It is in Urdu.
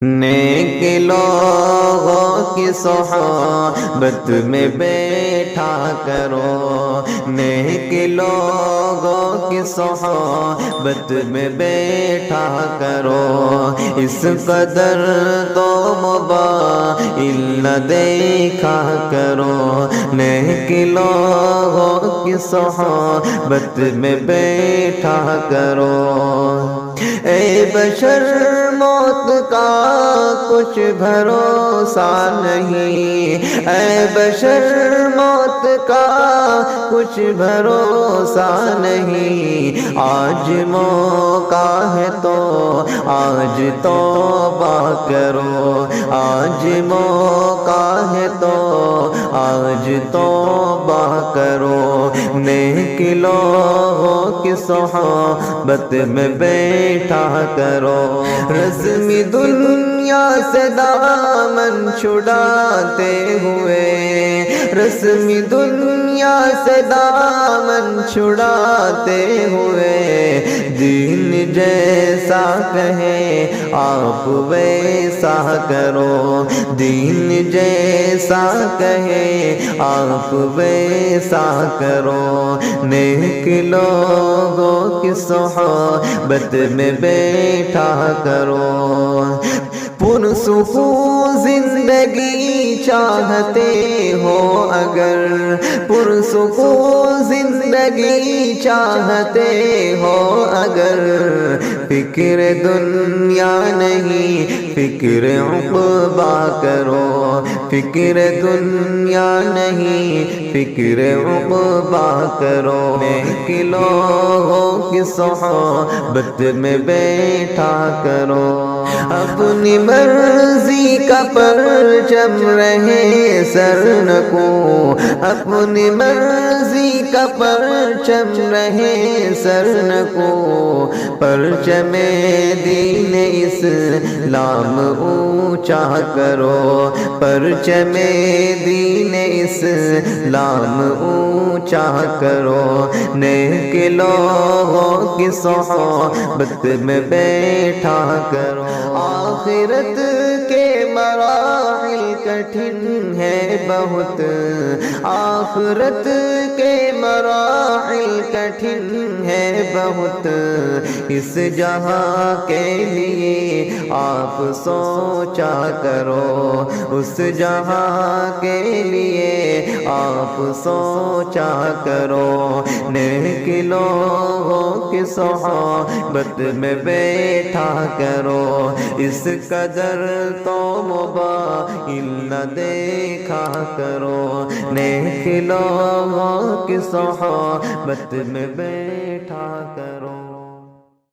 نیک لوگوں کی صحبت میں بیٹھا کرو، نیک لوگوں کی صحبت میں بیٹھا کرو، اس قدر تو موبائل نہ دیکھا کرو، نیک لوگوں کی صحبت میں بیٹھا کرو۔ اے بشر موت کا کچھ بھروسہ نہیں، اے بشر موت کا کچھ بھروسہ نہیں، آج موقع ہے تو آج توبہ کرو، آج موقع ہے تو آج توبہ کرو، نیک لوگوں کی صحبت میں بیٹھا کرو، رسم دنیا سے دامن چھڑاتے ہوئے، رسم دنیا سے دامن چھڑاتے ہوئے، دین جیسا کہے آپ ویسا کرو، دین جیسا کہے آپ ویسا کرو، نیک لوگوں کی صحبت میں بیٹھا کرو، پرسکون زندگی چاہتے ہو اگر، پرسکون زندگی چاہتے ہو اگر، فکر دنیا نہیں فکر عقبہ کرو، فکر دنیا نہیں فکر عقبہ کرو، نیک لوگوں کی صحبت میں بیٹھا کرو، اپنی مرضی کا پرچم رہے سر نکو، اپنی مرضی کا پرچم رہے سر نکو، پرچم دین اسلام اونچا کرو، پرچم دین اسلام اونچا کرو، نیک لوگوں کی صحبت میں بیٹھا کرو، آخرت کے مراحل کٹھن ہے بہت، آخرت کے مراحل کٹھن ہے بہت، اس جہاں کے لیے آپ سوچا کرو، اس جہاں کے لیے آپ سوچا کرو، نیک لوگوں کی صحبت میں بیٹھا کرو، اس قدر تو موبائل نہ دیکھا کرو، نیک لوگوں کی صحبت میں بیٹھا کرو۔